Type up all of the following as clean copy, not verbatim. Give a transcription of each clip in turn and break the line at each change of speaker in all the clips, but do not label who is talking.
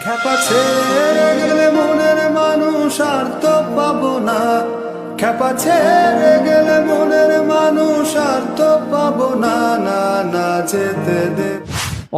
খ্যাপা ছেড়ে গেলে মনের মানুষ আর তো পাবো না, খ্যাপা ছেড়ে গেলে মনের মানুষ আর তো পাবো না, না না যেতে দে।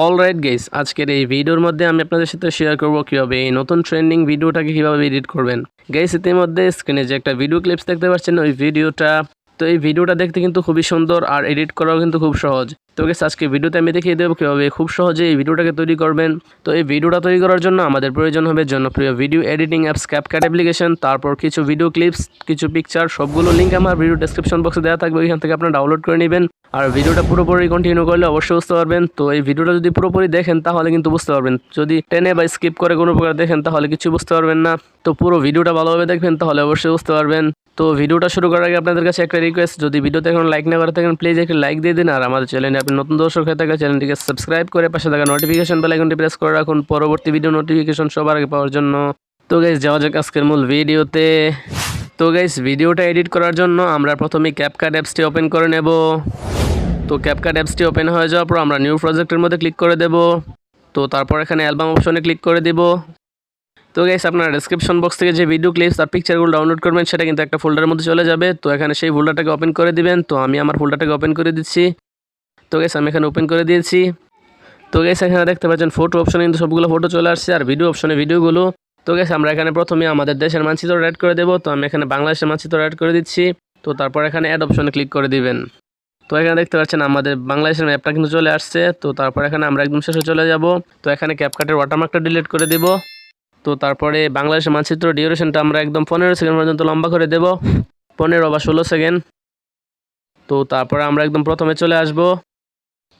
অলরাইট গাইস, আজকের এই ভিডিওর মধ্যে আমি আপনাদের সাথে শেয়ার করব কিভাবে এই নতুন ট্রেন্ডিং ভিডিওটাকে কিভাবে এডিট করবেন। গাইস, ইতিমধ্যে স্ক্রিনে যে একটা ভিডিও ক্লিপস দেখতে পাচ্ছেন ওই ভিডিওটা, তো এই ভিডিওটা দেখতে কিন্তু খুবই সুন্দর আর এডিট করাও কিন্তু খুব সহজ। তো গাইস, আজকে ভিডিওতে আমি দেখিয়ে দেবো কিভাবে খুব সহজে এই ভিডিওটাকে তৈরি করবেন। তো এই ভিডিওটা তৈরি করার জন্য আমাদের প্রয়োজন হবে জনপ্রিয় video editing apps CapCut application, তারপর কিছু ভিডিও ক্লিপস, কিছু পিকচার, সবগুলো লিঙ্ক আমার ভিডিও ডেসক্রিপশন বক্সে দেওয়া থাকবে, এখান থেকে আপনারা ডাউনলোড করে নেবেন। আর ভিডিওটা পুরোপুরি কন্টিনিউ করলে অবশ্যই বুঝতে পারবেন। তো এই ভিডিওটা যদি পুরোপুরি দেখেন তাহলে কিন্তু বুঝতে পারবেন, যদি টেনে বা স্কিপ করে কোনো প্রকার দেখেন তাহলে কিছু বুঝতে পারবেন না। তো পুরো ভিডিওটা ভালোভাবে দেখবেন তাহলে অবশ্যই বুঝতে পারবেন। তো ভিডিওটা শুরু করার আগে আপনাদের কাছে একটা রিকোয়েস্ট, যদি ভিডিওতে এখন লাইক না করে থাকেন প্লিজ একটা লাইক দিয়ে দিন। আর আমাদের চ্যানেলে আপনি নতুন দর্শক হয়ে থাকলে চ্যানেলটিকে সাবস্ক্রাইব করে পাশে থাকা নোটিফিকেশন বেল আইকনটি প্রেস করে রাখুন পরবর্তী ভিডিও নোটিফিকেশন সবার আগে পাওয়ার জন্য। তো গাইস, যাওয়া যাক আজকের মূল ভিডিওতে। তো গাইস, ভিডিওটা এডিট করার জন্য আমরা প্রথমে ক্যাপকাট অ্যাপসটি ওপেন করে নেব। তো ক্যাপকাট অ্যাপসটি ওপেন হয়ে যাওয়ার পর আমরা নিউ প্রজেক্টের মধ্যে ক্লিক করে দেব। তো তারপর এখানে অ্যালবাম অপশনে ক্লিক করে দিব। তো গাইস, আপনারা ডেসক্রিপশন বক্স থেকে যে ভিডিও ক্লিপস আর পিকচারগুলো ডাউনলোড করবেন সেটা কিন্তু একটা ফোল্ডারের মধ্যে চলে যাবে। তো এখানে সেই ফোল্ডারটাকে ওপেন করে দিবেন। তো আমি আমার ফোল্ডারটাকে ওপেন করে দিচ্ছি। তো গাইস, আমি এখানে ওপেন করে দিয়েছি। তো গাইস, এখানে দেখতে পাচ্ছেন ফটো অপশনে কিন্তু সবগুলো ফটো চলে আসছে আর ভিডিও অপশনে ভিডিওগুলো। তো গাইস, আমরা এখানে প্রথমে আমাদের দেশের মানচিত্র অ্যাড করে দেব। তো আমি এখানে বাংলাদেশের মানচিত্র অ্যাড করে দিচ্ছি। তো তারপর এখানে অ্যাড অপশনে ক্লিক করে দিবেন। তো এখানে দেখতে পাচ্ছেন আমাদের বাংলাদেশের ম্যাপটা কিন্তু চলে আসছে। তো তারপর এখানে আমরা একদম শেষে চলে যাব। তো এখানে ক্যাপকাটের ওয়াটারমার্কটা ডিলিট করে দেব। তো তারপরে বাংলাদেশের মানচিত্র ডিউরেশনটা আমরা একদম 15 সেকেন্ড পর্যন্ত লম্বা করে দেব, 15 বা 16 সেকেন্ড। তো তারপরে আমরা একদম প্রথমে চলে আসব।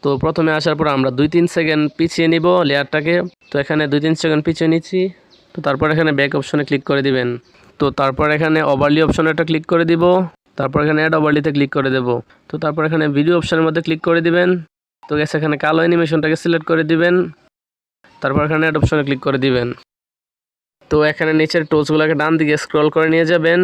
তো প্রথমে আসার পর আমরা 2-3 সেকেন্ড পিছিয়ে নিব লেয়ারটাকে। তো এখানে 2-3 সেকেন্ড পিছিয়ে নিচ্ছি। তো তারপর এখানে ব্যাক অপশনে ক্লিক করে দিবেন। তো তারপর এখানে ওভারলি অপশনে একটা ক্লিক করে দিব। তারপর এখানে অ্যাড ওভারলিতে ক্লিক করে দেব। তো তারপর এখানে ভিডিও অপশনের মধ্যে ক্লিক করে দিবেন। তো গ্যাস এখানে কালো অ্যানিমেশনটাকে সিলেক্ট করে দিবেন। তারপর এখানে অ্যাড অপশনে ক্লিক করে দিবেন। তো এখানে নিচের টুলসগুলোকে ডান দিকে স্ক্রল করে নিয়ে যাবেন।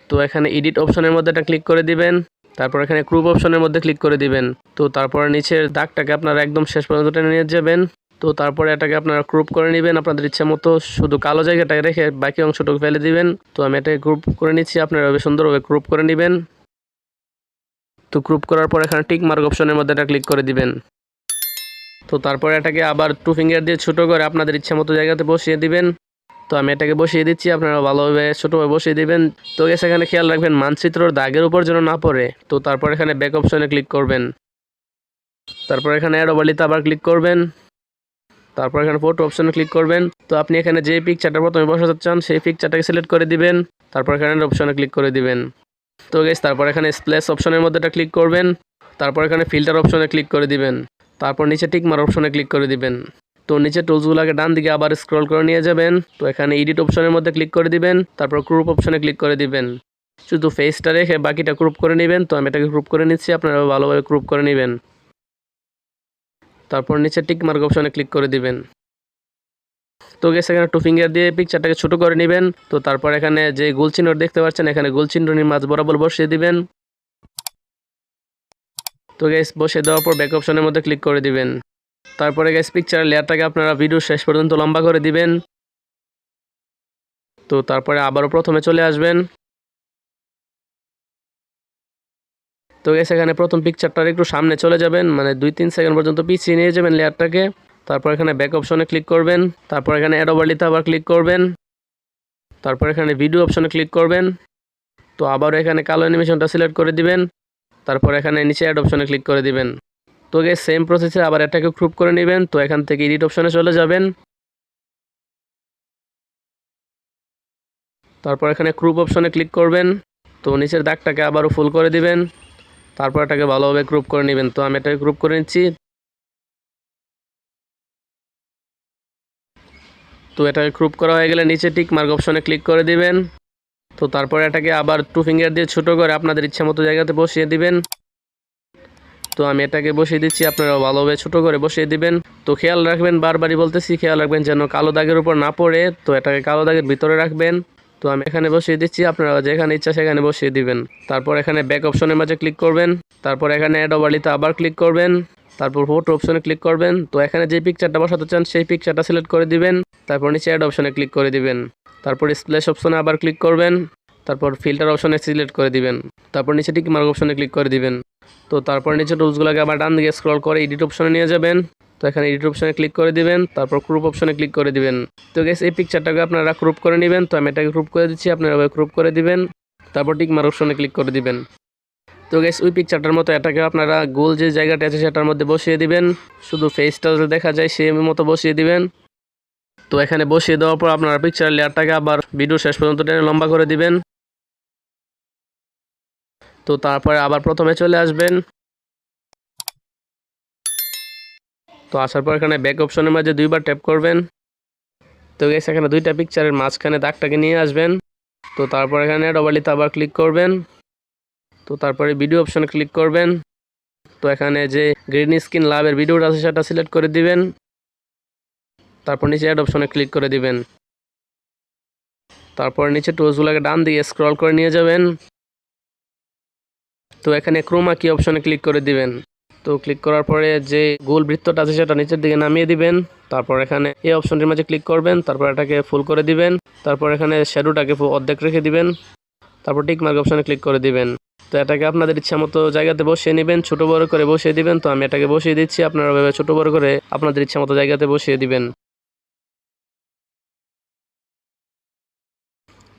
তো এখানে এডিট অপশনের মধ্যে একটা ক্লিক করে দিবেন। তারপর এখানে ক্রুপ অপশনের মধ্যে ক্লিক করে দিবেন। তো তারপর নিচের দাগটাকে আপনারা একদম শেষ পর্যন্ত টেনে নিয়ে যাবেন। তো তারপরে এটাকে আপনারা ক্রুপ করে নেবেন আপনাদের ইচ্ছা মতো, শুধু কালো জায়গাটাকে রেখে বাকি অংশটুকু ফেলে দিবেন। তো আমি এটাকে ক্রুপ করে নিচ্ছি, আপনারা সুন্দরভাবে ক্রুপ করে নেবেন। তো ক্রুপ করার পর এখানে টিক মার্ক অপশনের মধ্যে এটা ক্লিক করে দিবেন। তো তারপরে এটাকে আবার 2 ফিঙ্গার দিয়ে ছোটো করে আপনাদের ইচ্ছা মতো জায়গাতে বসিয়ে দিবেন। তো আমি এটাকে বসিয়ে দিচ্ছি, আপনারা ভালোভাবে ছোটোভাবে বসিয়ে দিবেন। তো গেছে এখানে খেয়াল রাখবেন মানচিত্রর দাগের উপর যেন না পড়ে। তো তারপর এখানে ব্যাক অপশনে ক্লিক করবেন। তারপর এখানে অ্যাড ওভারলিতে আবার ক্লিক করবেন। তারপর এখানে ফটো অপশনে ক্লিক করবেন। তো আপনি এখানে যে পিকচারটা প্রথমে বসাতে চান সেই পিকচারটাকে সিলেক্ট করে দিবেন। তারপর এখানে অপশনে ক্লিক করে দিবেন। তো গাইস, তারপর এখানে স্প্ল্যাশ অপশনের মধ্যে ক্লিক করবেন। তারপর এখানে ফিল্টার অপশনে ক্লিক করে দিবেন। তারপর নিচে টিক মার্ক অপশনে ক্লিক করে দিবেন। তো নিচে টুলসগুলোকে ডান দিকে আবার স্ক্রল করে নিয়ে যাবেন। তো এখানে এডিট অপশনের মধ্যে ক্লিক করে দিবেন। তারপর ক্রুপ অপশনে ক্লিক করে দিবেন। শুধু ফেসটা রেখে বাকিটা ক্রুপ করে নেবেন। তো আমি এটাকে ক্রুপ করে নিচ্ছি, আপনারা ভালোভাবে ক্রুপ করে নেবেন। তারপর নিচে টিক মার্ক অপশনে ক্লিক করে দিবেন। তো গেছে এখানে 2 ফিঙ্গার দিয়ে পিকচারটাকে ছোট করে নেবেন। তো তারপর এখানে যে গোল চিহ্ন দেখতে পাচ্ছেন এখানে গোল চিহ্নটির মাঝ বরাবর বসিয়ে দিবেন। তো গাইস, বসিয়ে দেওয়ার পর ব্যাক অপশনের মধ্যে ক্লিক করে দিবেন। তারপরে গাইস, পিকচারের লেয়ারটাকে আপনারা ভিডিও শেষ পর্যন্ত লম্বা করে দিবেন। তো তারপরে আবারও প্রথমে চলে আসবেন। তো গাইস, এখানে প্রথম পিকচারটার একটু সামনে চলে যাবেন, মানে 2-3 সেকেন্ড পর্যন্ত পিছিয়ে নিয়ে যাবেন লেয়ারটাকে। তারপর এখানে ব্যাক অপশনে ক্লিক করবেন। তারপর এখানে অ্যাড ওভারলিতে আবার ক্লিক করবেন। তারপর এখানে ভিডিও অপশনে ক্লিক করবেন। তো আবারও এখানে কালো অ্যানিমেশনটা সিলেক্ট করে দিবেন। তারপর এখানে নিচে অ্যাড অপশনে ক্লিক করে দিবেন। তো গাইস, সেম প্রসেসে আবার এটাকে ক্রুপ করে নেবেন। তো এখান থেকে এডিট অপশনে চলে যাবেন। তারপর এখানে ক্রুপ অপশনে ক্লিক করবেন। তো নিচের দাগটাকে আবারও ফুল করে দিবেন। তারপর এটাকে ভালোভাবে ক্রুপ করে নেবেন। তো আমি এটাকে ক্রুপ করে নিচ্ছি। তো এটাকে ক্রুপ করা হয়ে গেলে নিচে টিক মার্ক অপশনে ক্লিক করে দিবেন। তো তারপর এটাকে আবার 2 ফিঙ্গার দিয়ে ছোটো করে আপনাদের ইচ্ছা মতো জায়গাতে বসিয়ে দিবেন। তো আমি এটাকে বসিয়ে দিচ্ছি, আপনারা ভালোভাবে ছোটো করে বসিয়ে দিবেন। তো খেয়াল রাখবেন, বারবারই বলতেছি, খেয়াল রাখবেন যেন কালো দাগের উপর না পড়ে। তো এটাকে কালো দাগের ভিতরে রাখবেন। তো আমি এখানে বসিয়ে দিচ্ছি, আপনারা যেখানে ইচ্ছা সেখানে বসিয়ে দিবেন। তারপর এখানে ব্যাক অপশনের মাঝে ক্লিক করবেন। তারপর এখানে অ্যাড ওভারলিতে আবার ক্লিক করবেন। তারপর ফটো অপশনে ক্লিক করবেন। তো এখানে যে পিকচারটা বসাতে চান সেই পিকচারটা সিলেক্ট করে দিবেন। তারপর নিচে অ্যাড অপশনে ক্লিক করে দিবেন। তারপর স্প্ল্যাশ অপশনে আবার ক্লিক করবেন। তারপর ফিল্টার অপশনে সিলেক্ট করে দিবেন। তারপর নিচে টিক মার্ক অপশনে ক্লিক করে দিবেন। তো তারপর নিচে টুলসগুলোকে আবার ডান দিকে স্ক্রল করে এডিট অপশনে নিয়ে যাবেন। তো এখানে এডিট অপশনে ক্লিক করে দিবেন। তারপর ক্রপ অপশনে ক্লিক করে দিবেন। তো গাইস এই পিকচারটাকে আপনারা ক্রপ করে নেবেন। তো আমি এটাকে ক্রপ করে দিচ্ছি, আপনারা ক্রপ করে দিবেন। তারপর টিক মার্ক অপশনে ক্লিক করে দিবেন। তো গাইস ওই পিকচারটার মতো এটাকে আপনারা গোল যে জায়গাটা আছে সেটার মধ্যে বসিয়ে দিবেন, শুধু ফেসটা দেখা যায় সেই মতো বসিয়ে দিবেন। তো এখানে বসিয়ে দেওয়ার পর আপনারা পিকচারের লেয়ারটাকে আবার ভিডিও শেষ পর্যন্ত টেনে লম্বা করে দিবেন। তো তারপরে আবার প্রথমে চলে আসবেন। তো আসার পর এখানে ব্যাক অপশনের মাঝে দুইবার ট্যাপ করবেন। তো গাইস এখানে দুইটা পিকচারের মাঝখানে দাগটাকে নিয়ে আসবেন। তো তারপর এখানে ডবলিতে আবার ক্লিক করবেন। তো তারপরে ভিডিও অপশনে ক্লিক করবেন। তো এখানে যে গ্রিন স্ক্রিন লাভের ভিডিওটা আছে সেটা সিলেক্ট করে দিবেন। তারপর নিচে অ্যাড অপশনে ক্লিক করে দিবেন। তারপর নিচে টুলসগুলোকে ডান দিকে স্ক্রল করে নিয়ে যাবেন। তো এখানে ক্রোমা কি অপশনে ক্লিক করে দিবেন। তো ক্লিক করার পরে যে গোল বৃত্তটা আছে সেটা নিচের দিকে নামিয়ে দিবেন। তারপর এখানে এই অপশনটির মাঝে ক্লিক করবেন। তারপর এটাকে ফুল করে দিবেন। তারপর এখানে শ্যাডোটাকে অর্ধেক রেখে দিবেন। তারপর টিক মার্ক অপশনে ক্লিক করে দিবেন। তো এটাকে আপনাদের ইচ্ছা মতো জায়গাতে বসিয়ে নেবেন, ছোট বড় করে বসিয়ে দিবেন। তো আমি এটাকে বসিয়ে দিচ্ছি, আপনারা ভাবে ছোট বড় করে আপনাদের ইচ্ছা মতো জায়গাতে বসিয়ে দিবেন।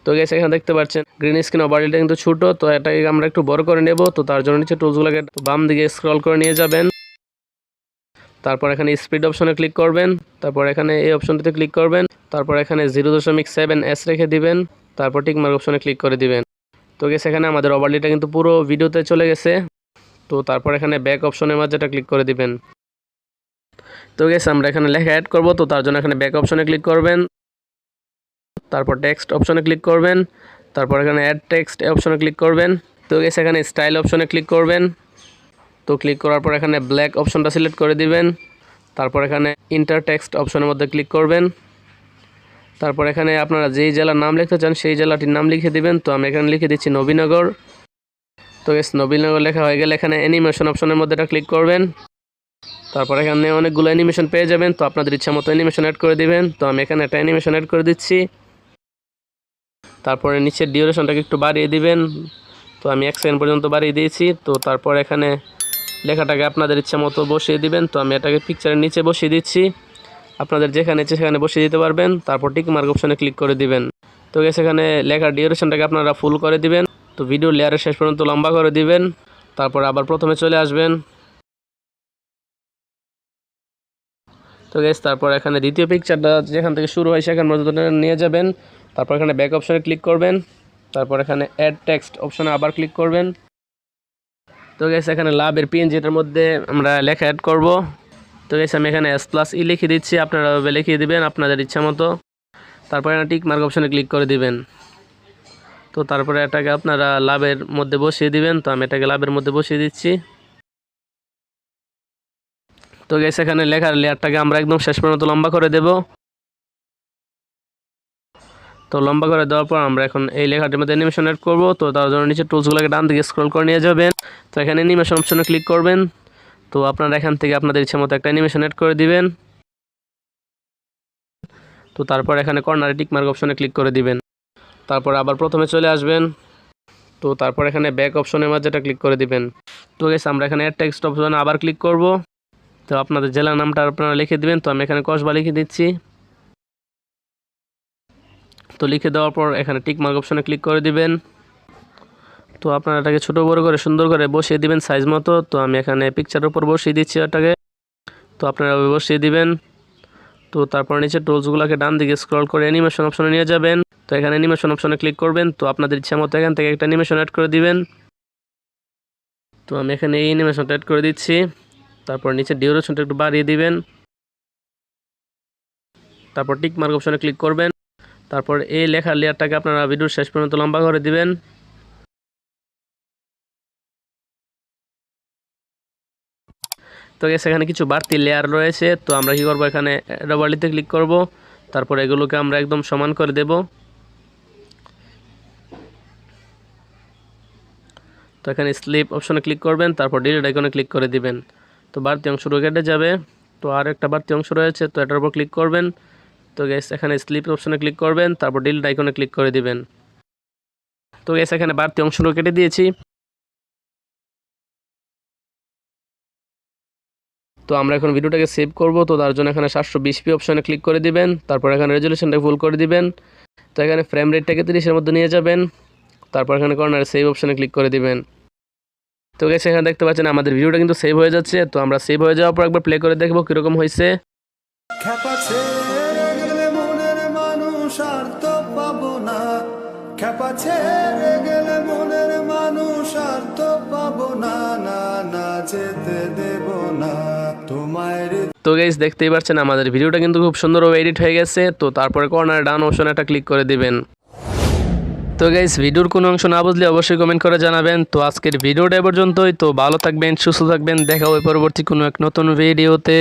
তো গাইস এখানে দেখতে পাচ্ছেন গ্রিন স্ক্রিন ওভারলেটা কিন্তু ছোট, তো এটাকে আমরা একটু বড় করে নেব। তো তার জন্য নিচে টুলসগুলোকে বাম দিকে স্ক্রল করে নিয়ে যাবেন। তারপর এখানে স্পিড অপশনে ক্লিক করবেন। তারপর এখানে এই অপশনটিতে ক্লিক করবেন। তারপর এখানে 0.7s রেখে দিবেন। তারপর টিক মার্ক অপশনে ক্লিক করে দিবেন। তো গাইস এখানে আমাদের ওভারলেটা কিন্তু পুরো ভিডিওতে চলে গেছে। তো তারপর এখানে ব্যাক অপশনের মাঝে এটা ক্লিক করে দিবেন। তো গাইস আমরা এখানে লেখা অ্যাড করব। তো তার জন্য এখানে ব্যাক অপশনে ক্লিক করবেন। তারপর টেক্সট অপশনে ক্লিক করবেন। তারপর এখানে অ্যাড টেক্সট অপশনে ক্লিক করবেন। তো গাইস এখানে স্টাইল অপশনে ক্লিক করবেন। তো ক্লিক করার পর এখানে ব্ল্যাক অপশনটা সিলেক্ট করে দিবেন। তারপর এখানে ইন্টার টেক্সট অপশনের মধ্যে ক্লিক করবেন। তারপর এখানে আপনারা যেই জেলার নাম লিখতে চান সেই জেলাটির নাম লিখে দিবেন। তো আমি এখানে লিখে দিচ্ছি নবীনগর। তো গাইস নবীনগর লেখা হয়ে গেলে এখানে অ্যানিমেশন অপশনের মধ্যে এটা ক্লিক করবেন। তারপর এখানে অনেকগুলো অ্যানিমেশন পেয়ে যাবেন। তো আপনাদের ইচ্ছা মতো অ্যানিমেশন অ্যাড করে দিবেন। তো আমি এখানে একটা অ্যানিমেশন অ্যাড করে দিচ্ছি। তারপরে নিচের ডিউরেশনটাকে একটু বাড়িয়ে দিবেন। তো আমি 1 সেকেন্ড পর্যন্ত বাড়িয়ে দিয়েছি। তো তারপর এখানে লেখাটাকে আপনাদের ইচ্ছা মতো বসিয়ে দিবেন। তো আমি এটাকে পিকচারের নিচে বসিয়ে দিচ্ছি, আপনাদের যেখানে ইচ্ছে সেখানে বসিয়ে দিতে পারবেন। তারপর টিক মার্ক অপশনে ক্লিক করে দিবেন। তো গেছে এখানে লেখার ডিউরেশনটাকে আপনারা ফুল করে দিবেন। তো ভিডিও লেয়ারের শেষ পর্যন্ত লম্বা করে দিবেন। তারপর আবার প্রথমে চলে আসবেন। তো গেস তারপর এখানে দ্বিতীয় পিকচারটা যেখান থেকে শুরু হয় সেখান পর্যন্ত নিয়ে যাবেন। তারপর এখানে ব্যাক অপশনে ক্লিক করবেন। তারপর এখানে অ্যাড টেক্সট অপশনে আবার ক্লিক করবেন। তো গেস এখানে লাভের পিএনজিটার মধ্যে আমরা লেখা অ্যাড করব। তো গেস আমি এখানে S+E লিখে দিচ্ছি, আপনারা লিখিয়ে দিবেন আপনাদের ইচ্ছা মতো। তারপর এখানে টিক মার্ক অপশনে ক্লিক করে দিবেন। তো তারপরে এটাকে আপনারা লাভের মধ্যে বসিয়ে দিবেন। তো আমি এটাকে লাভের মধ্যে বসিয়ে দিচ্ছি। তো গেস এখানে লেখার লেয়ারটাকে আমরা একদম শেষ পর্যন্ত লম্বা করে দেব। তো লম্বা করে দেওয়ার পর আমরা এখন এই লেখাটির মধ্যে অ্যানিমেশন অ্যাড করব। তো তার জন্য নিচে টুলসগুলোকে ডান দিকে স্ক্রল করে নিয়ে যাবেন। তো এখানে অ্যানিমেশন অপশনে ক্লিক করবেন। তো আপনারা এখান থেকে আপনাদের ইচ্ছা মতো একটা অ্যানিমেশন অ্যাড করে দিবেন। তো তারপর এখানে কর্নারে টিক মার্ক অপশনে ক্লিক করে দিবেন। তারপর আবার প্রথমে চলে আসবেন। তো তারপর এখানে ব্যাক অপশনের মাঝে এটা ক্লিক করে দিবেন। তো গেস আমরা এখানে অ্যাড টেক্সট অপশনে আবার ক্লিক করব। তো আপনাদের জেলার নামটা আপনারা লিখে দিবেন। তো আমি এখানে কসবা লিখে দিচ্ছি। তো লিখে দেওয়ার পর এখানে টিক মার্ক অপশনে ক্লিক করে দিবেন। তো আপনারা এটাকে ছোটো বড়ো করে সুন্দর করে বসিয়ে দিবেন সাইজ মতো। তো আমি এখানে পিকচারের উপর বসিয়ে দিচ্ছি এটাকে। তো আপনারা বসিয়ে দিবেন। তো তারপর নিচে টুলসগুলোকে ডান দিকে স্ক্রল করে অ্যানিমেশন অপশনে নিয়ে যাবেন। তো এখানে অ্যানিমেশন অপশনে ক্লিক করবেন। তো আপনাদের ইচ্ছা মতো এখান থেকে একটা অ্যানিমেশন অ্যাড করে দিবেন। তো আমি এখানে এই অ্যানিমেশনটা অ্যাড করে দিচ্ছি। তারপর নিচে ডিউরেশনটা একটু বাড়িয়ে দিবেন। তারপর টিক মার্ক অপশনে ক্লিক করবেন। তারপর এই লেখার লেয়ারটাকে আপনারা ভিডিওর শেষ পর্যন্ত লম্বা করে দিবেন। তো গেছে এখানে কিছু বাড়তি লেয়ার রয়েছে। তো আমরা কি করব, এখানে ডবলিতে ক্লিক করব। তারপর এগুলোকে আমরা একদম সমান করে দেব। তো এখানে স্লিপ অপশনে ক্লিক করবেন। তারপর ডিলিট আইকনে ক্লিক করে দিবেন। তো বাড়তি অংশটুকু কেটে যাবে। তো আর একটা বাড়তি অংশ রয়েছে, তো এটার উপর ক্লিক করবেন। তো গাইস এখানে স্লিপ অপশনে ক্লিক করবেন, তারপর ডিলিট আইকনে ক্লিক করে দিবেন। তো গাইস এখানে বাড়তি অংশটুকু কেটে দিয়েছি। তো আমরা এখন ভিডিওটাকে সেভ করব। তো তার জন্য এখানে 720p অপশনে ক্লিক করে দিবেন, তারপর এখানে রেজুলেশনটাকে ফুল করে দিবেন। তো এখানে ফ্রেম রেটটাকে 30-এর মধ্যে নিয়ে যাবেন, তারপর এখানে কর্নারে সেভ অপশনে ক্লিক করে দিবেন। তো গাইস এখানে দেখতে পাচ্ছেন আমাদের ভিডিওটা কিন্তু সেভ হয়ে যাচ্ছে। তো আমরা সেভ হয়ে যাওয়ার পর একবার প্লে করে দেখব কীরকম হয়েছে।
খ্যাপা ছেড়ে গেলে মনের মানুষ আর তো পাবো না, খ্যাপা ছেড়ে গেলে মনের মানুষ আর তো পাবো না, না না যেতে দেব না তোমায়।
তো গাইস দেখতেই পাচ্ছেন আমাদের ভিডিওটা কিন্তু খুব সুন্দরভাবে এডিট হয়ে গেছে। তো তারপরে কর্নারে ডান অপশনে একটা ক্লিক করে দিবেন। তো গাইস ভিডিওর কোনো অংশ না বুঝলে অবশ্যই কমেন্ট করে জানাবেন। তো আজকের ভিডিওটা এ পর্যন্তই। তো ভালো থাকবেন, সুস্থ থাকবেন, দেখা হবে পরবর্তী কোনো এক নতুন ভিডিওতে।